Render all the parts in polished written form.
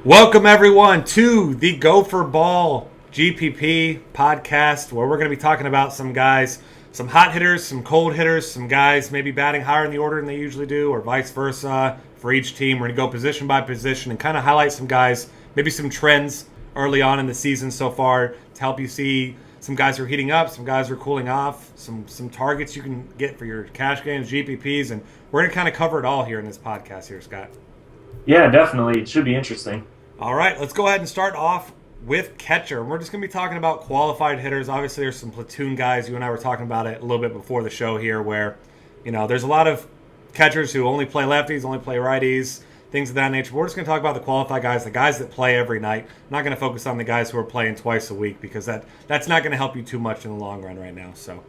Welcome, everyone, to the Go for Ball GPP podcast, where we're going to be talking about some guys, some hot hitters, some cold hitters, some guys maybe batting higher in the order than they usually do, or vice versa for each team. We're going to go position by position and kind of highlight some guys, maybe some trends early on in the season so far to help you see some guys who are heating up, some guys who are cooling off, some targets you can get for your cash games, GPPs, and we're going to kind of cover it all here in this podcast here, Scott. Yeah, definitely. It should be interesting. All right, let's go ahead and start off with catcher. We're just going to be talking about qualified hitters. Obviously, there's some platoon guys. You and I were talking about it a little bit before the show here where, there's a lot of catchers who only play lefties, only play righties, things of that nature. We're just going to talk about the qualified guys, the guys that play every night. I'm not going to focus on the guys who are playing twice a week because that's not going to help you too much in the long run right now. So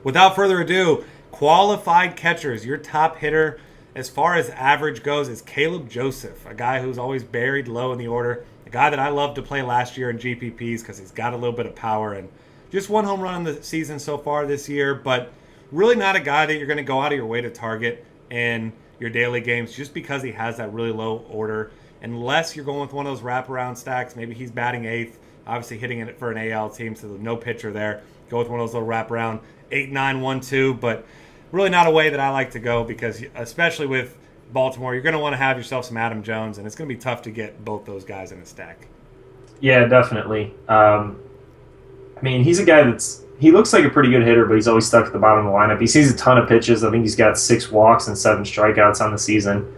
without further ado, qualified catchers, your top hitter as far as average goes is Caleb Joseph, a guy who's always buried low in the order, a guy that I loved to play last year in GPPs because he's got a little bit of power and just one home run in the season so far this year, but really not a guy that you're going to go out of your way to target in your daily games just because he has that really low order, unless you're going with one of those wraparound stacks. Maybe he's batting eighth, obviously hitting it for an AL team, so there's no pitcher there. Go with one of those little wraparound 8-9-1-2, but really not a way that I like to go because, especially with Baltimore, you're going to want to have yourself some Adam Jones, and it's going to be tough to get both those guys in a stack. Yeah, definitely. He's a guy he looks like a pretty good hitter, but he's always stuck at the bottom of the lineup. He sees a ton of pitches. I think he's got 6 walks and 7 strikeouts on the season.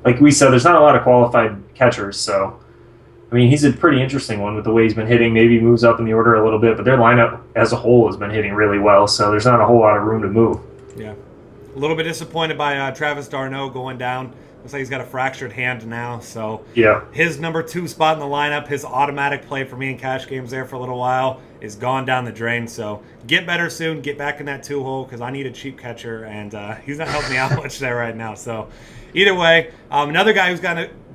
Like we said, there's not a lot of qualified catchers, so he's a pretty interesting one with the way he's been hitting. Maybe he moves up in the order a little bit, but their lineup as a whole has been hitting really well, so there's not a whole lot of room to move. Yeah. A little bit disappointed by Travis d'Arnaud going down. Looks like he's got a fractured hand now, so yeah. His number 2 spot in the lineup, his automatic play for me in cash games there for a little while, is gone down the drain. So get better soon, get back in that 2-hole because I need a cheap catcher, and he's not helping me out much there right now. So either way, another guy who's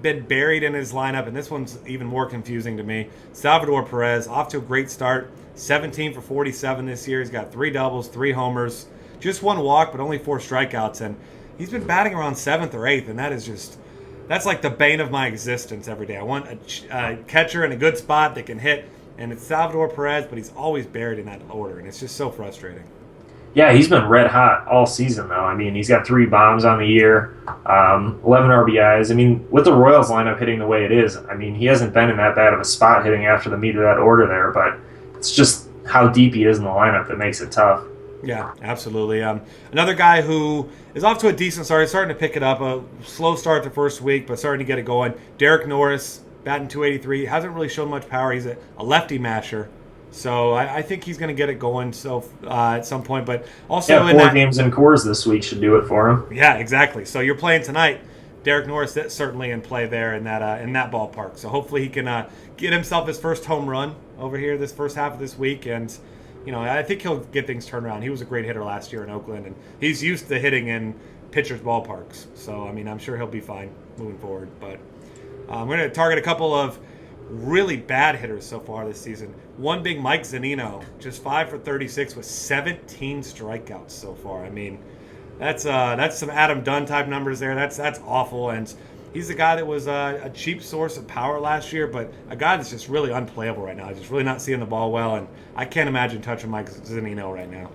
been buried in his lineup, and this one's even more confusing to me, Salvador Perez, off to a great start, 17 for 47 this year. He's got 3 doubles, 3 homers, just 1 walk, but only 4 strikeouts, and he's been batting around 7th or 8th, and that's like the bane of my existence every day. I want a catcher in a good spot that can hit, and it's Salvador Perez, but he's always buried in that order, and it's just so frustrating. Yeah, he's been red hot all season, though. He's got 3 bombs on the year, 11 RBIs. With the Royals lineup hitting the way it is, he hasn't been in that bad of a spot hitting after the meat of that order there, but it's just how deep he is in the lineup that makes it tough. Yeah, absolutely. Another guy who is off to a decent start. He's starting to pick it up. A slow start the first week, but starting to get it going. Derek Norris, batting 283. Hasn't really shown much power. He's a lefty masher. So I think he's going to get it going at some point. But also, 4 games in Coors this week should do it for him. Yeah, exactly. So you're playing tonight. Derek Norris is certainly in play there in that ballpark. So hopefully he can get himself his first home run over here this first half of this week. And I think he'll get things turned around. He was a great hitter last year in Oakland, and he's used to hitting in pitchers' ballparks. So, I'm sure he'll be fine moving forward. But I'm going to target a couple of really bad hitters so far this season. One being Mike Zunino, just 5 for 36 with 17 strikeouts so far. That's some Adam Dunn type numbers there. That's awful, and he's a guy that was a cheap source of power last year, but a guy that's just really unplayable right now. Just really not seeing the ball well, and I can't imagine touching Mike Zunino right now.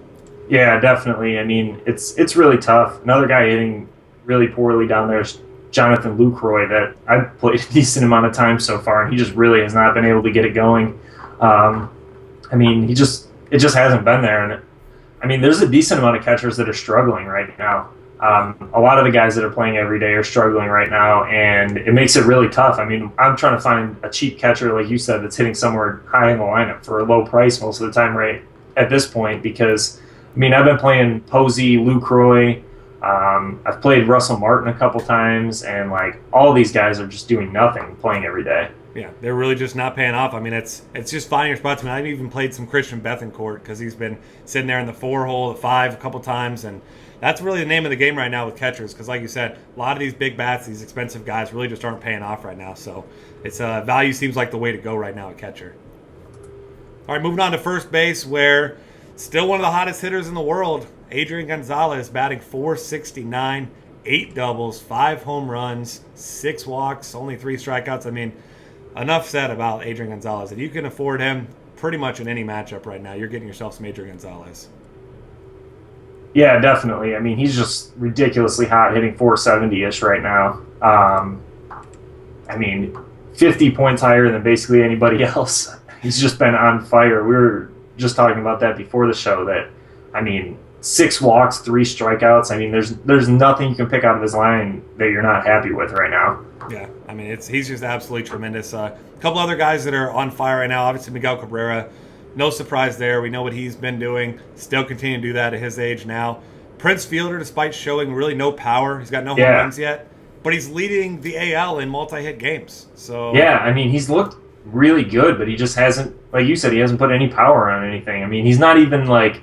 Yeah, definitely. It's really tough. Another guy hitting really poorly down there is Jonathan Lucroy that I've played a decent amount of time so far, and he just really has not been able to get it going. It just hasn't been there, and there's a decent amount of catchers that are struggling right now. A lot of the guys that are playing every day are struggling right now, and it makes it really tough. I'm trying to find a cheap catcher, like you said, that's hitting somewhere high in the lineup for a low price most of the time right at this point because, I've been playing Posey, Lucroy. I've played Russell Martin a couple times, and all these guys are just doing nothing, playing every day. Yeah, they're really just not paying off. It's just finding your spots. I've even played some Christian Bethancourt because he's been sitting there in the 4-hole, the 5 a couple times, and that's really the name of the game right now with catchers because, like you said, a lot of these big bats, these expensive guys really just aren't paying off right now. So it's value seems like the way to go right now at catcher. All right, moving on to first base where still one of the hottest hitters in the world, Adrian Gonzalez batting .469, 8 doubles, 5 home runs, 6 walks, only 3 strikeouts. I mean, enough said about Adrian Gonzalez. If you can afford him pretty much in any matchup right now, you're getting yourself some Adrian Gonzalez. Yeah, definitely. I mean, he's just ridiculously hot, hitting 470-ish right now. I mean, 50 points higher than basically anybody else. He's just been on fire. We were just talking about that before the show. That, I mean, 6 walks, 3 strikeouts. I mean, there's nothing you can pick out of his line that you're not happy with right now. Yeah, I mean, he's just absolutely tremendous. A couple other guys that are on fire right now. Obviously, Miguel Cabrera. No surprise there. We know what he's been doing. Still continue to do that at his age now. Prince Fielder, despite showing really no power, he's got no home runs yet, but he's leading the AL in multi-hit games. So yeah, I mean, he's looked really good, but he just hasn't, like you said, he hasn't put any power on anything. I mean, he's not even like,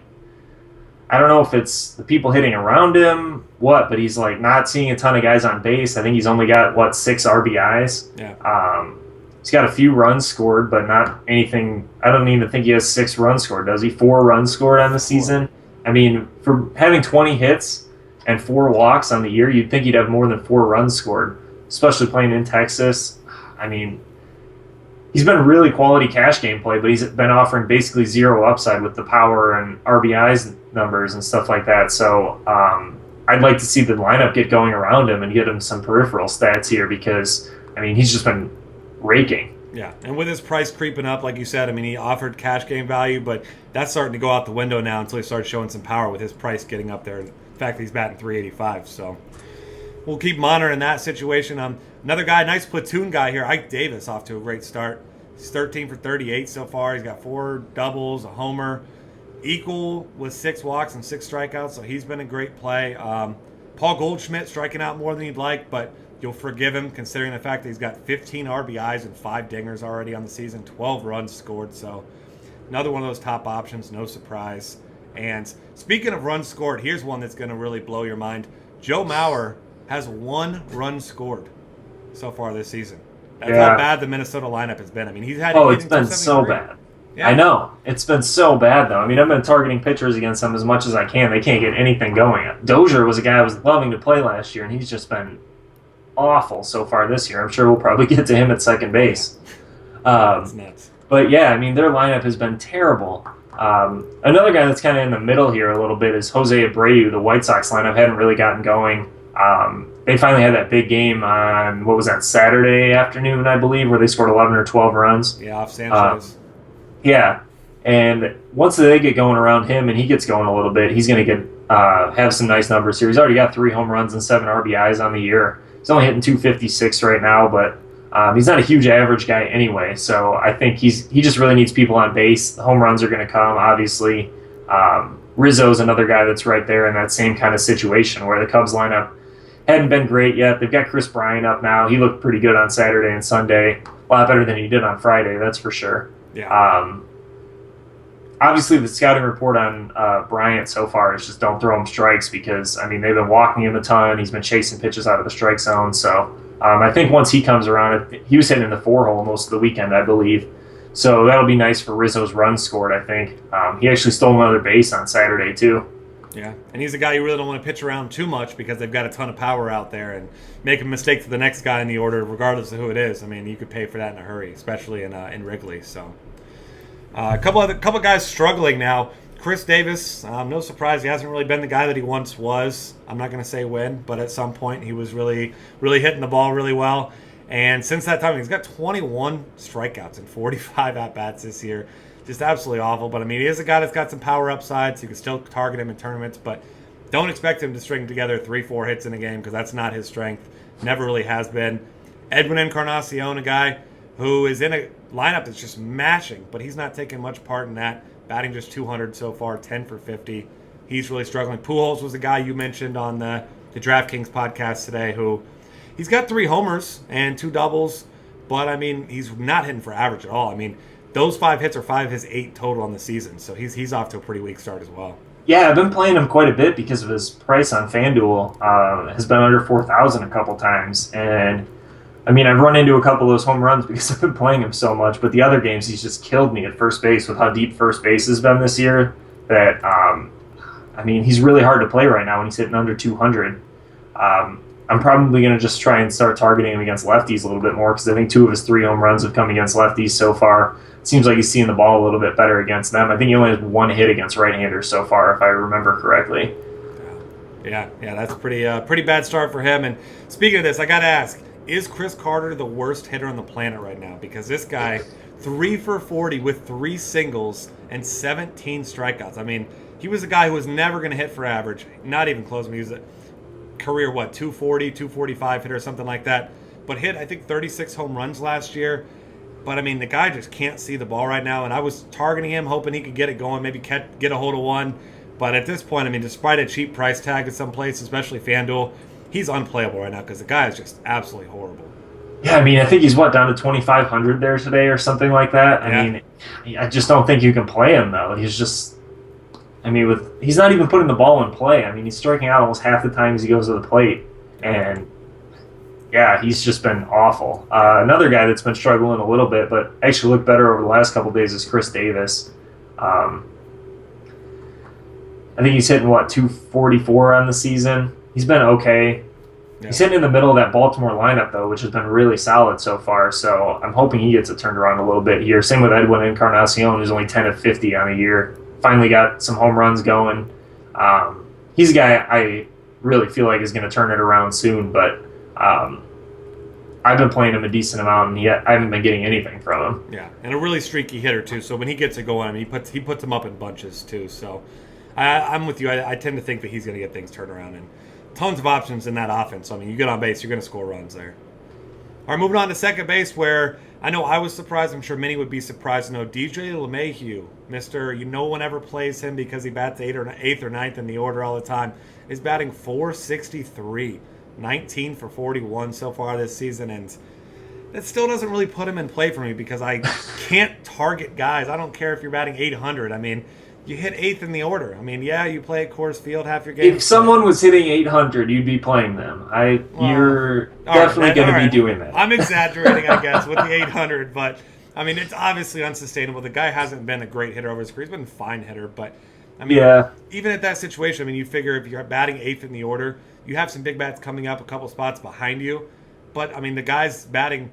I don't know if it's the people hitting around him, but he's like not seeing a ton of guys on base. I think he's only got 6 RBIs. Yeah. He's got a few runs scored, but not anything. I don't even think he has 6 runs scored, does he? 4 runs scored on the season. I mean, for having 20 hits and 4 walks on the year, you'd think he'd have more than 4 runs scored, especially playing in Texas. I mean, he's been really quality cash game play, but he's been offering basically 0 upside with the power and RBIs numbers and stuff like that. So I'd like to see the lineup get going around him and get him some peripheral stats here because, I mean, he's just been raking. Yeah, and with his price creeping up, like you said, I mean, he offered cash game value, but that's starting to go out the window now until he starts showing some power with his price getting up there. In fact, he's batting 385, so we'll keep monitoring that situation. Another guy, nice platoon guy here, Ike Davis, off to a great start. He's 13 for 38 so far. He's got 4 doubles, a homer, equal with 6 walks and 6 strikeouts, so he's been a great play. Paul Goldschmidt striking out more than he'd like, but you'll forgive him considering the fact that he's got 15 RBIs and 5 dingers already on the season, 12 runs scored. So another one of those top options, no surprise. And speaking of runs scored, here's one that's going to really blow your mind. Joe Mauer has 1 run scored so far this season. That's how bad the Minnesota lineup has been. I mean, he's had. Oh, it's been so bad. Yeah. I know. It's been so bad, though. I mean, I've been targeting pitchers against them as much as I can. They can't get anything going. Dozier was a guy I was loving to play last year, and he's just been awful so far this year. I'm sure we'll probably get to him at second base. That's nuts. But yeah, I mean, their lineup has been terrible. Another guy that's kind of in the middle here a little bit is Jose Abreu. The White Sox lineup hadn't really gotten going. They finally had that big game on, what was that, Saturday afternoon, I believe, where they scored 11 or 12 runs. Yeah, off Sanchez. Yeah, and once they get going around him and he gets going a little bit, he's going to get have some nice numbers here. He's already got 3 home runs and 7 RBIs on the year. He's only hitting 256 right now, but he's not a huge average guy anyway. So I think he just really needs people on base. The home runs are going to come, obviously. Rizzo's another guy that's right there in that same kind of situation where the Cubs lineup hadn't been great yet. They've got Chris Bryant up now. He looked pretty good on Saturday and Sunday. A lot better than he did on Friday, that's for sure. Yeah. Obviously, the scouting report on Bryant so far is just don't throw him strikes because, I mean, they've been walking him a ton. He's been chasing pitches out of the strike zone. So I think once he comes around, he was hitting in the 4-hole most of the weekend, I believe. So that'll be nice for Rizzo's runs scored, I think. He actually stole another base on Saturday, too. Yeah, and he's a guy you really don't want to pitch around too much because they've got a ton of power out there and make a mistake to the next guy in the order, regardless of who it is. I mean, you could pay for that in a hurry, especially in Wrigley. So, a couple guys struggling now. Chris Davis, no surprise, he hasn't really been the guy that he once was. I'm not going to say when, but at some point he was really hitting the ball really well. And since that time, he's got 21 strikeouts and 45 at-bats this year. Just absolutely awful. But, I mean, he is a guy that's got some power upside, so you can still target him in tournaments. But don't expect him to string together 3-4 hits in a game because that's not his strength. Never really has been. Edwin Encarnacion, a guy who is in a lineup that's just mashing, but he's not taking much part in that. Batting just 200 so far, 10 for 50. He's really struggling. Pujols was a guy you mentioned on the DraftKings podcast today who he's got 3 homers and 2 doubles, but, I mean, he's not hitting for average at all. I mean, those 5 hits are 5 of his 8 total on the season, so he's off to a pretty weak start as well. Yeah, I've been playing him quite a bit because of his price on FanDuel. Has been under 4,000 a couple times, and I mean, I've run into a couple of those home runs because I've been playing him so much, but the other games he's just killed me at first base with how deep first base has been this year that, I mean, he's really hard to play right now when he's hitting under 200. I'm probably going to just try and start targeting him against lefties a little bit more, because I think 2 of his 3 home runs have come against lefties so far. It seems like he's seeing the ball a little bit better against them. I think he only has 1 hit against right-handers so far, if I remember correctly. Yeah, that's a pretty bad start for him. And speaking of this, I got to ask, is Chris Carter the worst hitter on the planet right now? Because this guy, 3 for 40 with 3 singles and 17 strikeouts. I mean, he was a guy who was never going to hit for average, not even close. I mean, he was a career, 240, 245 hitter, something like that. But hit, I think, 36 home runs last year. But, I mean, the guy just can't see the ball right now. And I was targeting him, hoping he could get it going, maybe get a hold of one. But at this point, I mean, despite a cheap price tag at some place, especially FanDuel, he's unplayable right now because the guy is just absolutely horrible. Yeah, I mean, I think he's, down to 2,500 there today or something like that. I mean, I just don't think you can play him, though. He's just, I mean, he's not even putting the ball in play. I mean, he's striking out almost half the time as he goes to the plate. And, yeah, he's just been awful. Another guy that's been struggling a little bit, but actually looked better over the last couple of days, is Chris Davis. I think he's hitting, 244 on the season. He's been okay. Yeah. He's hitting in the middle of that Baltimore lineup, though, which has been really solid so far. So I'm hoping he gets it turned around a little bit here. Same with Edwin Encarnacion, who's only 10 of 50 on a year. Finally got some home runs going. He's a guy I really feel like is going to turn it around soon, but I've been playing him a decent amount, and I haven't been getting anything from him. Yeah, and a really streaky hitter, too. So when he gets it going, I mean, he puts them up in bunches, too. So I'm with you. I tend to think that he's going to get things turned around, and tons of options in that offense. So, I mean, you get on base, you're going to score runs there. All right, moving on to second base, where I know I was surprised. I'm sure many would be surprised to know DJ LeMahieu, no one ever plays him because he bats 8th or 9th in the order all the time, is batting .463, 19 for 41 so far this season, and that still doesn't really put him in play for me because I can't target guys. I don't care if you're batting 800. I mean, you hit 8th in the order. I mean, yeah, you play at Coors Field half your games. If someone was hitting 800, you'd be playing them. You're definitely going to be doing that. I'm exaggerating, I guess, with the 800, but I mean, it's obviously unsustainable. The guy hasn't been a great hitter over his career. He's been a fine hitter, but I mean, even at that situation, I mean, you figure if you're batting 8th in the order, you have some big bats coming up a couple spots behind you. But I mean, the guy's batting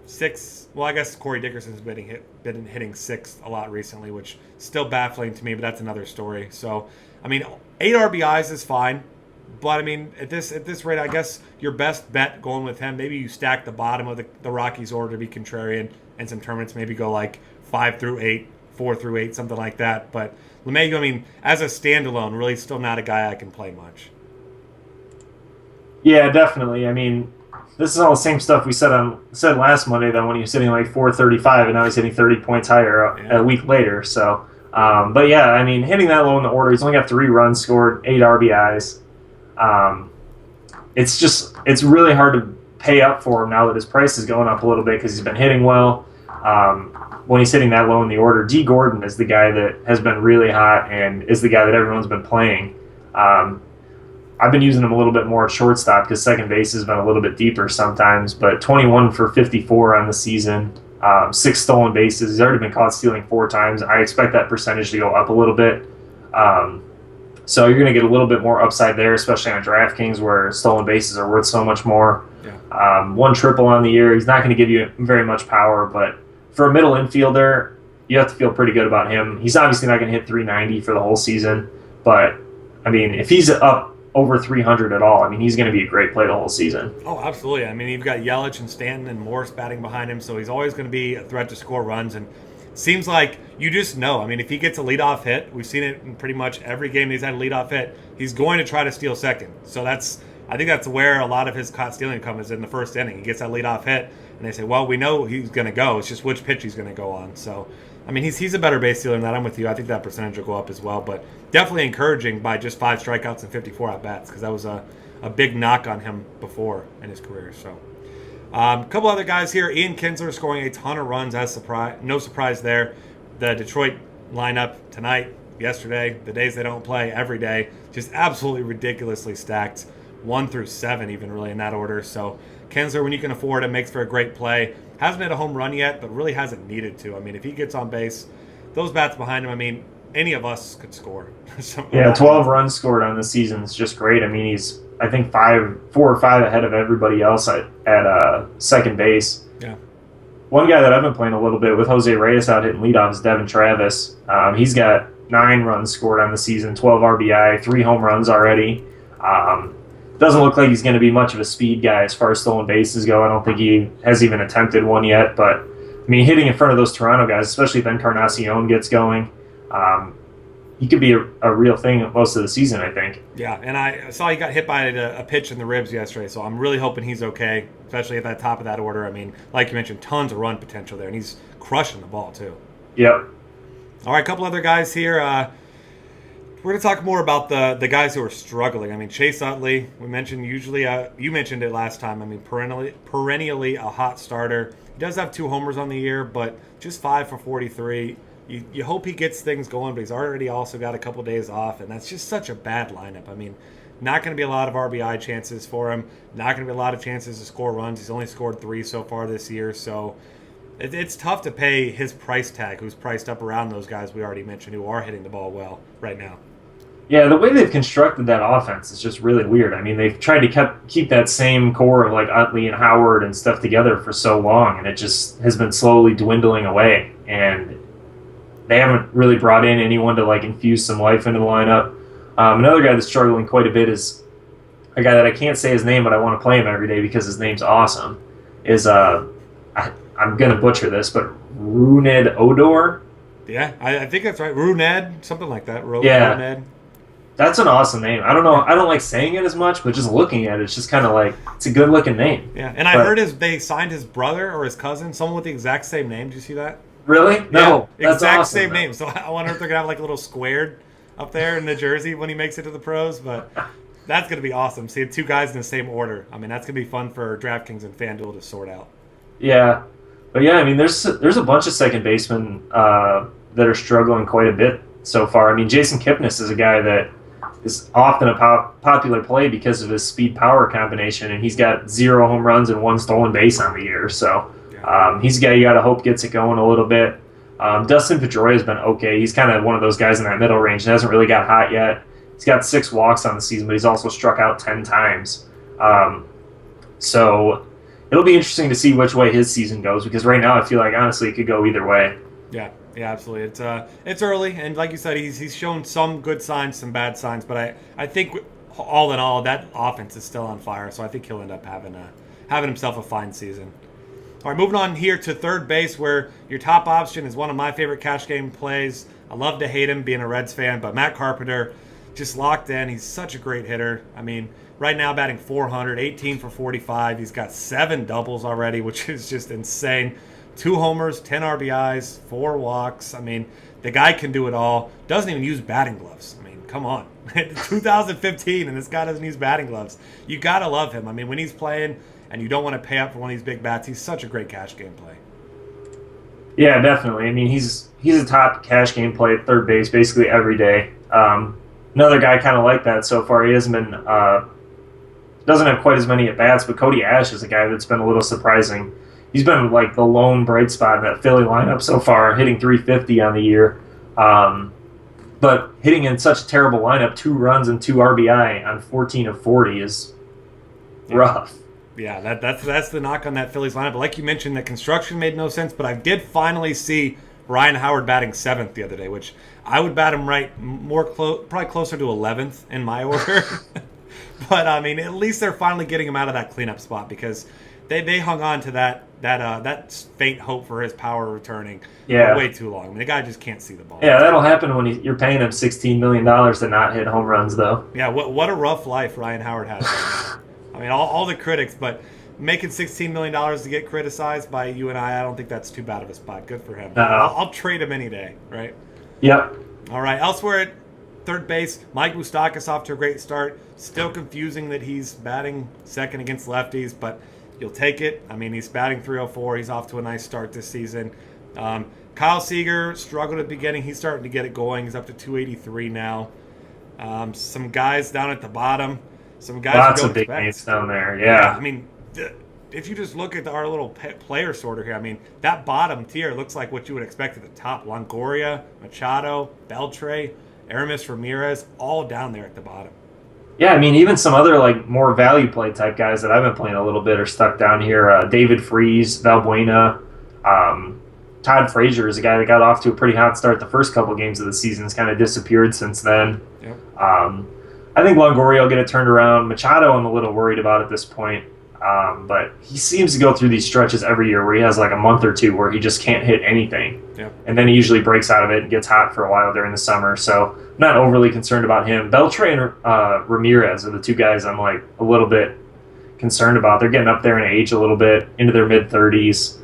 6th. Well, I guess Corey Dickerson's been hitting 6th a lot recently, which is still baffling to me, but that's another story. So, I mean, 8 RBIs is fine, but I mean, at this rate, I guess your best bet going with him, maybe you stack the bottom of the Rockies order to be contrarian, and some tournaments maybe go like 5 through 8, 4 through 8, something like that. But LeMahieu, I mean, as a standalone, really still not a guy I can play much. Yeah, definitely. I mean, this is all the same stuff we said last Monday, though, when he was hitting like 435, and now he's hitting 30 points higher a week later. So, but yeah, I mean, hitting that low in the order, he's only got 3 runs scored, 8 RBIs. It's really hard to pay up for him now that his price is going up a little bit because he's been hitting well. When he's hitting that low in the order, D. Gordon is the guy that has been really hot and is the guy that everyone's been playing. I've been using him a little bit more at shortstop because second base has been a little bit deeper sometimes, but 21 for 54 on the season, 6 stolen bases. He's already been caught stealing 4 times. I expect that percentage to go up a little bit. So you're going to get a little bit more upside there, especially on DraftKings where stolen bases are worth so much more. Yeah. 1 triple on the year. He's not going to give you very much power, but for a middle infielder, you have to feel pretty good about him. He's obviously not going to hit 390 for the whole season, but, I mean, if he's up over 300 at all, I mean, he's going to be a great play the whole season. Oh, absolutely. I mean, you've got Yelich and Stanton and Morris batting behind him, so he's always going to be a threat to score runs. And it seems like you just know. I mean, if he gets a leadoff hit, we've seen it in pretty much every game he's had a leadoff hit, he's going to try to steal second. So I think that's where a lot of his caught stealing comes in the first inning. He gets that leadoff hit, and they say, well, we know he's going to go. It's just which pitch he's going to go on. So, I mean, he's a better base stealer than that. I'm with you. I think that percentage will go up as well. But definitely encouraging by just 5 strikeouts and 54 at-bats because that was a big knock on him before in his career. So, a couple other guys here. Ian Kinsler scoring a ton of runs. No surprise there. The Detroit lineup tonight, yesterday, the days they don't play, every day, just absolutely ridiculously stacked. 1 through 7 even really in that order. So Kinsler, when you can afford it, makes for a great play. Hasn't hit a home run yet, but really hasn't needed to. I mean, if he gets on base, those bats behind him, I mean, any of us could score. Yeah, 12 runs scored on the season is just great. I mean, he's I think 4 or 5 ahead of everybody else at second base. Yeah. One guy that I've been playing a little bit with, Jose Reyes out hitting leadoff, is Devin Travis. He's got 9 runs scored on the season, 12 RBI, 3 home runs already. Doesn't look like he's going to be much of a speed guy as far as stolen bases go. I don't think he has even attempted one yet. But, I mean, hitting in front of those Toronto guys, especially if Encarnacion gets going, he could be a real thing most of the season, I think. Yeah, and I saw he got hit by a pitch in the ribs yesterday, so I'm really hoping he's okay, especially at the top of that order. I mean, like you mentioned, tons of run potential there, and he's crushing the ball, too. Yep. All right, a couple other guys here. We're going to talk more about the guys who are struggling. I mean, Chase Utley, we mentioned you mentioned it last time. I mean, perennially a hot starter. He does have 2 homers on the year, but just 5 for 43. You hope he gets things going, but he's already also got a couple days off, and that's just such a bad lineup. I mean, not going to be a lot of RBI chances for him. Not going to be a lot of chances to score runs. He's only scored 3 so far this year, so it's tough to pay his price tag, who's priced up around those guys we already mentioned who are hitting the ball well right now. Yeah, the way they've constructed that offense is just really weird. I mean, they've tried to keep that same core of like Utley and Howard and stuff together for so long, and it just has been slowly dwindling away. And they haven't really brought in anyone to like infuse some life into the lineup. Another guy that's struggling quite a bit is a guy that I can't say his name, but I want to play him every day because his name's awesome. I'm gonna butcher this, but Rougned Odor. Yeah, I think that's right. Rougned, something like that. Yeah. Rougned. That's an awesome name. I don't know. I don't like saying it as much, but just looking at it, it's just kind of like it's a good looking name. Yeah, and I heard they signed his brother or his cousin, someone with the exact same name. Did you see that? Really? No. Yeah, that's exact awesome, same though. name. So I wonder if they're gonna have like a little squared up there in the jersey when he makes it to the pros. But that's gonna be awesome. Seeing 2 guys in the same order. I mean, that's gonna be fun for DraftKings and FanDuel to sort out. Yeah, but yeah, I mean, there's a bunch of second basemen that are struggling quite a bit so far. I mean, Jason Kipnis is a guy that is often a popular play because of his speed power combination, and he's got 0 home runs and 1 stolen base on the year. So he's a guy you got to hope gets it going a little bit. Dustin Pedroia has been okay. He's kind of one of those guys in that middle range and hasn't really got hot yet. He's got 6 walks on the season, but he's also struck out 10 times. So it'll be interesting to see which way his season goes because right now I feel like honestly it could go either way. Yeah, absolutely. It's early, and like you said, he's shown some good signs, some bad signs, but I think all in all that offense is still on fire. So I think he'll end up having himself a fine season. All right, moving on here to third base, where your top option is one of my favorite cash game plays. I love to hate him being a Reds fan, but Matt Carpenter just locked in. He's such a great hitter. I mean, right now batting 400, 18 for 45. He's got 7 doubles already, which is just insane. 2 homers, 10 RBIs, 4 walks. I mean, the guy can do it all. Doesn't even use batting gloves. I mean, come on. 2015, and this guy doesn't use batting gloves. You got to love him. I mean, when he's playing and you don't want to pay up for one of these big bats, he's such a great cash game play. Yeah, definitely. I mean, he's a top cash game play at third base basically every day. Another guy kind of like that so far. He hasn't been doesn't have quite as many at bats, but Cody Ash is a guy that's been a little surprising. He's been like the lone bright spot in that Philly lineup so far, hitting 350 on the year. But hitting in such a terrible lineup, 2 runs and 2 RBI on 14 of 40 is rough. Yeah, that's the knock on that Phillies lineup. But like you mentioned, the construction made no sense, but I did finally see Ryan Howard batting 7th the other day, which I would bat him right probably closer to 11th in my order. But I mean, at least they're finally getting him out of that cleanup spot because they hung on to that faint hope for his power returning for way too long. I mean, the guy just can't see the ball. Yeah, that'll happen when you're paying him $16 million to not hit home runs, though. Yeah, what a rough life Ryan Howard has. I mean, all the critics, but making $16 million to get criticized by you and I don't think that's too bad of a spot. Good for him. I'll trade him any day, right? Yep. All right, elsewhere at third base, Mike Moustakas off to a great start. Still confusing that he's batting second against lefties, but you'll take it. I mean, he's batting 304. He's off to a nice start this season. Kyle Seager struggled at the beginning. He's starting to get it going. He's up to 283 now. Some guys down at the bottom. Some guys lots of big names down there. Yeah. I mean, if you just look at our little player sorter here, I mean, that bottom tier looks like what you would expect at the top. Longoria, Machado, Beltre, Aramis Ramirez, all down there at the bottom. Yeah, I mean, even some other like more value play type guys that I've been playing a little bit are stuck down here. David Freese, Valbuena, um, Todd Frazier is a guy that got off to a pretty hot start the first couple games of the season. Has kind of disappeared since then. Yep. I think Longoria will get it turned around. Machado, I'm a little worried about at this point. But he seems to go through these stretches every year where he has like a month or two where he just can't hit anything. Yep. And then he usually breaks out of it and gets hot for a while during the summer. So I'm not overly concerned about him. Beltre and Ramirez are the two guys I'm like a little bit concerned about. They're getting up there in age a little bit, into their mid-30s.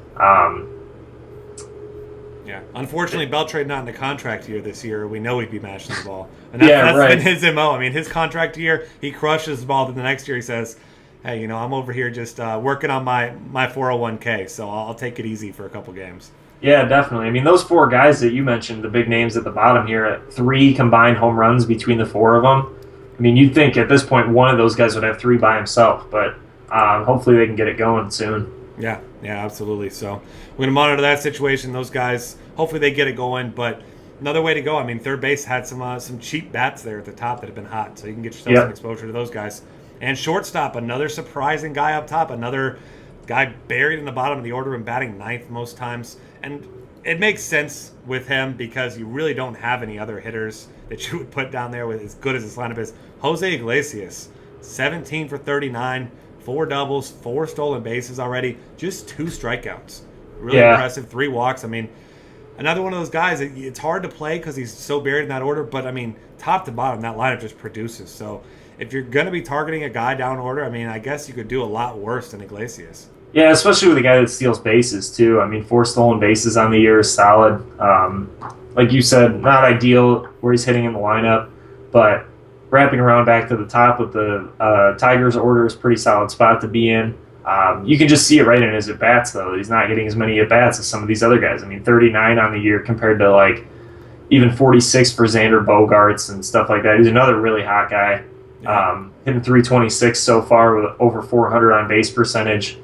Yeah. Unfortunately, Beltrade not in the contract year this year. We know he'd be mashing the ball. And Yeah, that's right. been his MO. I mean, his contract year, he crushes the ball. Then the next year he says, hey, you know, I'm over here just working on my 401k, so I'll take it easy for a couple games. Yeah, definitely. I mean, those four guys that you mentioned, the big names at the bottom here, at 3 combined home runs between the four of them. I mean, you'd think at this point one of those guys would have 3 by himself, but hopefully they can get it going soon. Yeah, absolutely. So we're going to monitor that situation. Those guys, hopefully they get it going. But another way to go, I mean, third base had some cheap bats there at the top that have been hot, so you can get yourself some exposure to those guys. And shortstop, another surprising guy up top, another guy buried in the bottom of the order and batting ninth most times. And it makes sense with him because you really don't have any other hitters that you would put down there with as good as this lineup is. Jose Iglesias, 17 for 39, 4 doubles, 4 stolen bases already, just 2 strikeouts. Really impressive, 3 walks. I mean, another one of those guys, it's hard to play because he's so buried in that order, but I mean, top to bottom, that lineup just produces. So if you're going to be targeting a guy down order, I mean, I guess you could do a lot worse than Iglesias. Yeah, especially with a guy that steals bases, too. I mean, 4 stolen bases on the year is solid. Like you said, not ideal where he's hitting in the lineup, but wrapping around back to the top with the Tigers order is a pretty solid spot to be in. You can just see it right in his at-bats, though. He's not getting as many at-bats as some of these other guys. I mean, 39 on the year compared to, like, even 46 for Xander Bogaerts and stuff like that. He's another really hot guy. Hitting 326 so far with over 400 on base percentage.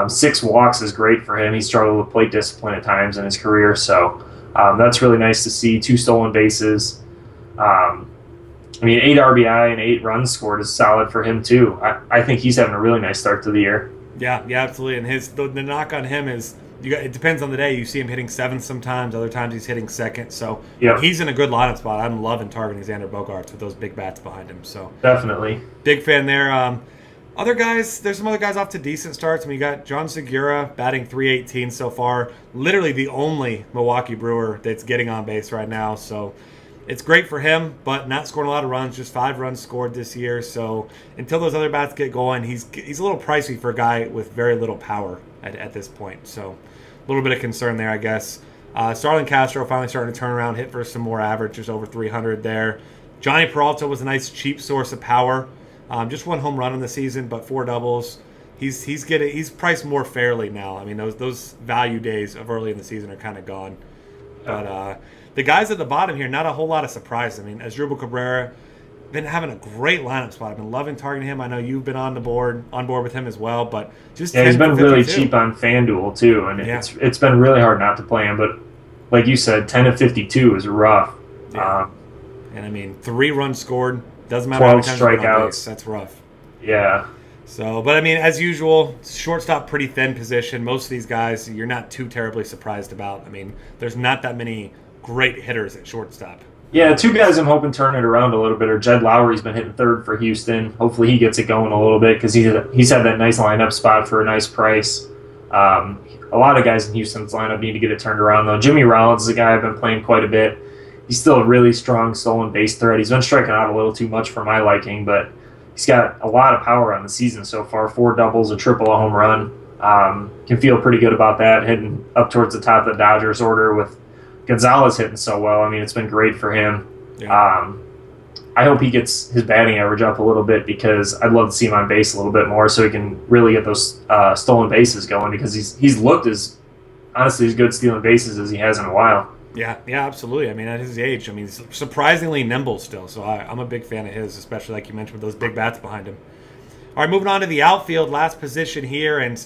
6 walks is great for him. He struggled with plate discipline at times in his career, so that's really nice to see. 2 stolen bases. I mean, 8 RBI and 8 runs scored is solid for him, too. I think he's having a really nice start to the year. Yeah, absolutely. And the knock on him is it depends on the day. You see him hitting 7th sometimes. Other times he's hitting 2nd. So he's in a good lineup spot. I'm loving targeting Xander Bogaerts with those big bats behind him. So definitely. Big fan there. Other guys, there's some other guys off to decent starts. I mean, you got John Segura batting .318 so far. Literally the only Milwaukee Brewer that's getting on base right now. So it's great for him, but not scoring a lot of runs. Just 5 runs scored this year. So until those other bats get going, he's a little pricey for a guy with very little power at this point. So a little bit of concern there, I guess. Starlin Castro finally starting to turn around, hit for some more average, just over 300 there. Johnny Peralta was a nice cheap source of power. Just 1 home run in the season, but 4 doubles. He's priced more fairly now. I mean, those value days of early in the season are kind of gone. But the guys at the bottom here, not a whole lot of surprise. I mean, Asdrubal Cabrera been having a great lineup spot. I've been loving targeting him. I know you've been on board with him as well. But just he's been really cheap on FanDuel too, and it's been really hard not to play him. But like you said, 10 of 52 is rough. Yeah. And I mean, 3 runs scored. Doesn't matter 12 how many times strikeouts. That's rough. Yeah. So, but I mean, as usual, shortstop pretty thin position. Most of these guys, you're not too terribly surprised about. I mean, there's not that many great hitters at shortstop. Yeah, 2 guys I'm hoping turn it around a little bit are Jed Lowry's been hitting 3rd for Houston. Hopefully he gets it going a little bit because he's had that nice lineup spot for a nice price. A lot of guys in Houston's lineup need to get it turned around, though. Jimmy Rollins is a guy I've been playing quite a bit. He's still a really strong stolen base threat. He's been striking out a little too much for my liking, but he's got a lot of power on the season so far. 4 doubles, a triple, a home run. Can feel pretty good about that, heading up towards the top of the Dodgers order with Gonzalez hitting so well. I mean, it's been great for him. Yeah. I hope he gets his batting average up a little bit because I'd love to see him on base a little bit more so he can really get those stolen bases going because he's looked as good stealing bases as he has in a while. Yeah, absolutely. I mean, at his age, I mean, he's surprisingly nimble still. So I'm a big fan of his, especially like you mentioned with those big bats behind him. All right, moving on to the outfield, last position here. And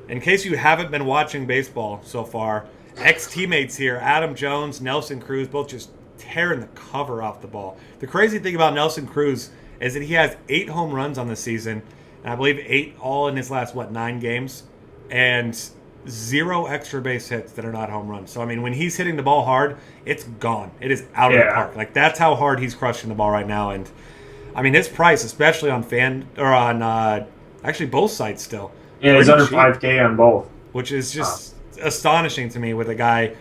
in case you haven't been watching baseball so far, ex-teammates here, Adam Jones, Nelson Cruz, both just tearing the cover off the ball. The crazy thing about Nelson Cruz is that he has 8 home runs on the season, and I believe 8 all in his last, 9 games, and 0 extra base hits that are not home runs. So, I mean, when he's hitting the ball hard, it's gone. It is out of the park. Like, that's how hard he's crushing the ball right now. And, I mean, his price, especially on actually both sites still. Yeah, he's under $5K on both. Which is just astonishing to me with a guy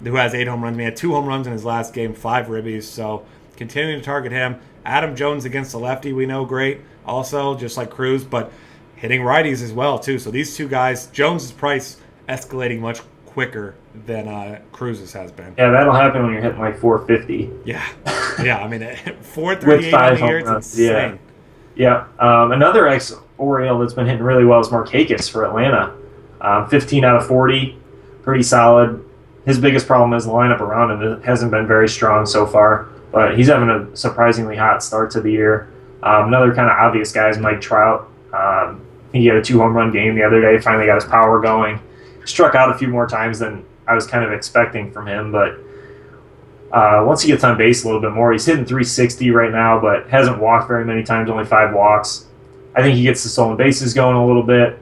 who has 8 home runs. I mean, he had 2 home runs in his last game, 5 ribbies. So, continuing to target him. Adam Jones against the lefty, we know, great. Also, just like Cruz, but hitting righties as well, too. So, these two guys, Jones' price escalating much quicker than Cruz's has been. Yeah, that'll happen when you're hitting like 450. Yeah. I mean, 438 on the year, it's insane. Yeah. Another ex-Oriole that's been hitting really well is Markakis for Atlanta. 15 out of 40, pretty solid. His biggest problem is the lineup around him. It hasn't been very strong so far, but he's having a surprisingly hot start to the year. Another kind of obvious guy is Mike Trout. I think he had a 2-home-run game the other day, finally got his power going. Struck out a few more times than I was kind of expecting from him, but once he gets on base a little bit more, he's hitting 360 right now, but hasn't walked very many times, only 5 walks. I think he gets the stolen bases going a little bit.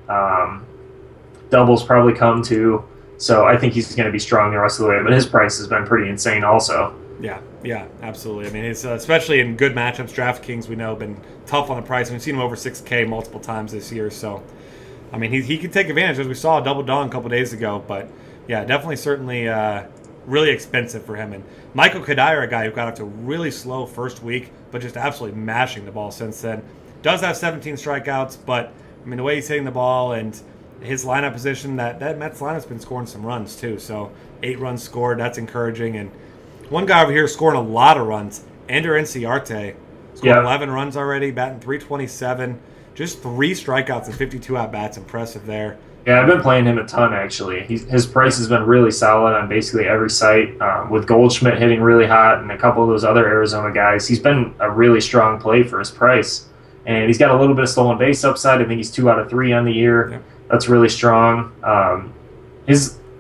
Doubles probably come too, so I think he's going to be strong the rest of the way, but his price has been pretty insane also. Yeah, absolutely. I mean, it's especially in good matchups. DraftKings, we know, been tough on the price. We've seen him over 6K multiple times this year, so I mean, he could take advantage, as we saw a double dong a couple days ago. But, yeah, definitely, certainly really expensive for him. And Michael Kadire, a guy who got off to a really slow first week, but just absolutely mashing the ball since then. Does have 17 strikeouts, but, I mean, the way he's hitting the ball and his lineup position, that Mets lineup's been scoring some runs, too. So, 8 runs scored, that's encouraging. And one guy over here scoring a lot of runs, Ender Inciarte, scored 11 runs already, batting .327. Just 3 strikeouts and 52 at-bats. Impressive there. Yeah, I've been playing him a ton, actually. His price has been really solid on basically every site. With Goldschmidt hitting really hot and a couple of those other Arizona guys, he's been a really strong play for his price. And he's got a little bit of stolen base upside. I think he's 2 out of 3 on the year. Yeah. That's really strong.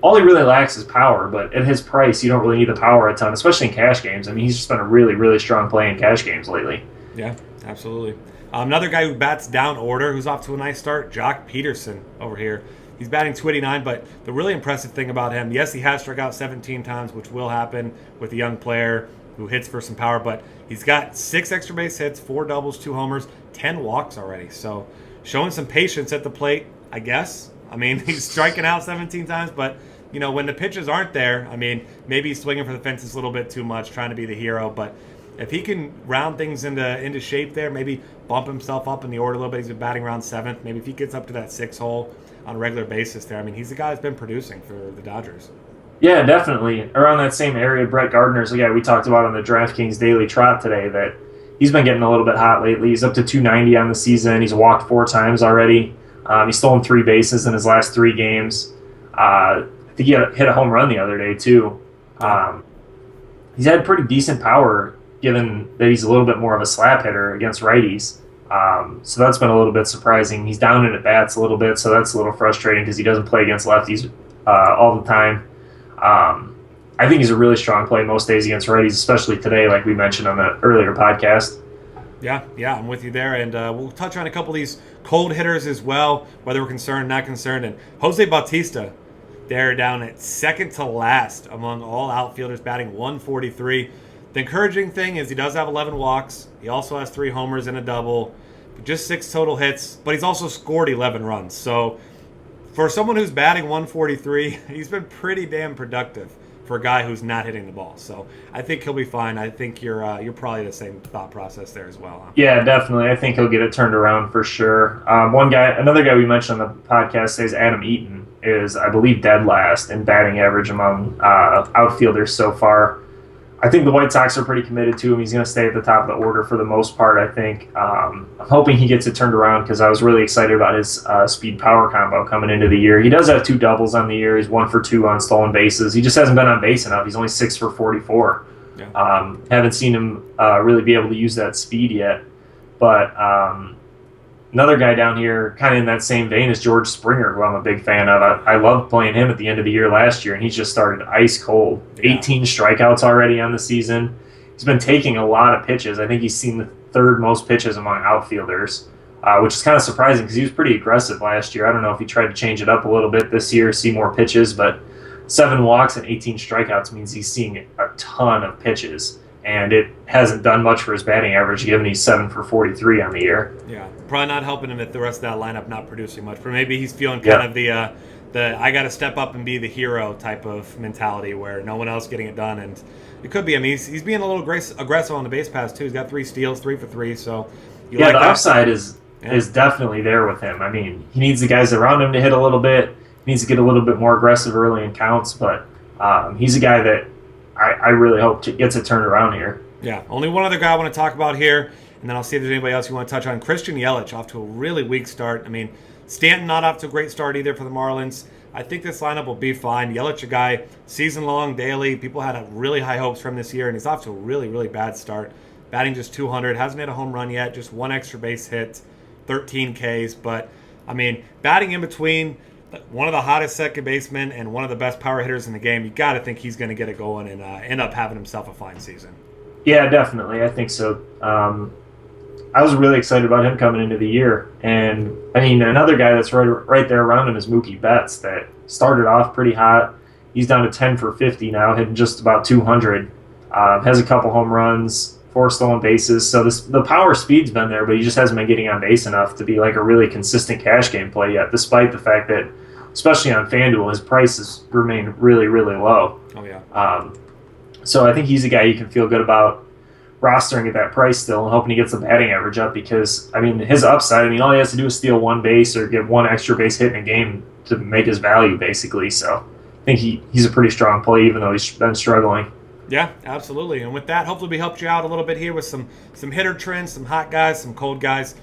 All he really lacks is power, but at his price, you don't really need the power a ton, especially in cash games. I mean, he's just been a really, really strong play in cash games lately. Yeah, absolutely. Another guy who bats down order, who's off to a nice start, Jock Peterson over here. He's batting .289, but the really impressive thing about him, yes, he has struck out 17 times, which will happen with a young player who hits for some power, but he's got 6 extra base hits, 4 doubles, 2 homers, 10 walks already. So showing some patience at the plate, I guess. I mean, he's striking out 17 times, but, you know, when the pitches aren't there, I mean, maybe he's swinging for the fences a little bit too much, trying to be the hero, but if he can round things into shape there, maybe bump himself up in the order a little bit. He's been batting around 7th. Maybe if he gets up to that 6 hole on a regular basis there, I mean, he's the guy that's been producing for the Dodgers. Yeah, definitely. Around that same area, Brett Gardner's the guy we talked about on the DraftKings Daily Trot today that he's been getting a little bit hot lately. He's up to 290 on the season. He's walked 4 times already. He's stolen 3 bases in his last 3 games. I think he hit a home run the other day, too. He's had pretty decent power, given that he's a little bit more of a slap hitter against righties. So that's been a little bit surprising. He's down in at-bats a little bit, so that's a little frustrating because he doesn't play against lefties all the time. I think he's a really strong play most days against righties, especially today, like we mentioned on the earlier podcast. Yeah, I'm with you there. And we'll touch on a couple of these cold hitters as well, whether we're concerned, not concerned. And Jose Bautista, they're down at second to last among all outfielders, batting .143. The encouraging thing is he does have 11 walks. He also has 3 homers and a double, just 6 total hits, but he's also scored 11 runs. So for someone who's batting .143, he's been pretty damn productive for a guy who's not hitting the ball. So I think he'll be fine. I think you're probably the same thought process there as well. Huh? Yeah, definitely. I think he'll get it turned around for sure. Another guy we mentioned on the podcast today is Adam Eaton, is I believe dead last in batting average among outfielders so far. I think the White Sox are pretty committed to him. He's going to stay at the top of the order for the most part, I think. I'm hoping he gets it turned around because I was really excited about his speed-power combo coming into the year. He does have 2 doubles on the year. He's 1 for 2 on stolen bases. He just hasn't been on base enough. He's only 6 for 44. Yeah. Haven't seen him really be able to use that speed yet. But another guy down here, kind of in that same vein, is George Springer, who I'm a big fan of. I loved playing him at the end of the year last year, and he's just started ice cold. 18 strikeouts already on the season. He's been taking a lot of pitches. I think he's seen third most pitches among outfielders, which is kind of surprising because he was pretty aggressive last year. I don't know if he tried to change it up a little bit this year, see more pitches, but 7 walks and 18 strikeouts means he's seeing a ton of pitches. And it hasn't done much for his batting average, given he's 7 for 43 on the year. Yeah, probably not helping him if the rest of that lineup not producing much. But maybe he's feeling kind of the I got to step up and be the hero type of mentality where no one else getting it done. And it could be. I mean, he's being a little aggressive on the base pass too. He's got 3 steals, 3 for 3. So the upside is definitely there with him. I mean, he needs the guys around him to hit a little bit. He needs to get a little bit more aggressive early in counts. But he's a guy that I really hope gets it turned around here. Yeah, only one other guy I want to talk about here, and then I'll see if there's anybody else you want to touch on. Christian Yelich off to a really weak start. I mean, Stanton not off to a great start either for the Marlins. I think this lineup will be fine. Yelich, a guy, season-long, daily. People had really high hopes from this year, and he's off to a really, really bad start. Batting just 200, hasn't hit a home run yet, just 1 extra base hit, 13 Ks. But, I mean, batting in between one of the hottest second basemen and one of the best power hitters in the game, you got to think he's going to get it going and end up having himself a fine season. Yeah, definitely. I think so. I was really excited about him coming into the year. And, I mean, another guy that's right there around him is Mookie Betts that started off pretty hot. He's down to 10 for 50 now, hitting just about 200. Has a couple home runs, 4 stolen bases. So the power speed's been there, but he just hasn't been getting on base enough to be like a really consistent cash game play yet, despite the fact that, especially on FanDuel, his prices remain really, really low. Oh, yeah. So I think he's a guy you can feel good about rostering at that price still and hoping he gets the batting average up because, I mean, his upside, I mean, all he has to do is steal 1 base or get 1 extra base hit in a game to make his value, basically. So I think he's a pretty strong play, even though he's been struggling. Yeah, absolutely. And with that, hopefully we helped you out a little bit here with some hitter trends, some hot guys, some cold guys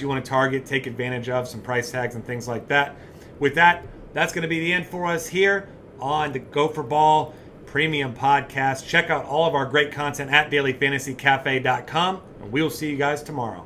you want to target, take advantage of, some price tags and things like that. With that, that's going to be the end for us here on the Gopher Ball Premium Podcast. Check out all of our great content at dailyfantasycafe.com, and we will see you guys tomorrow.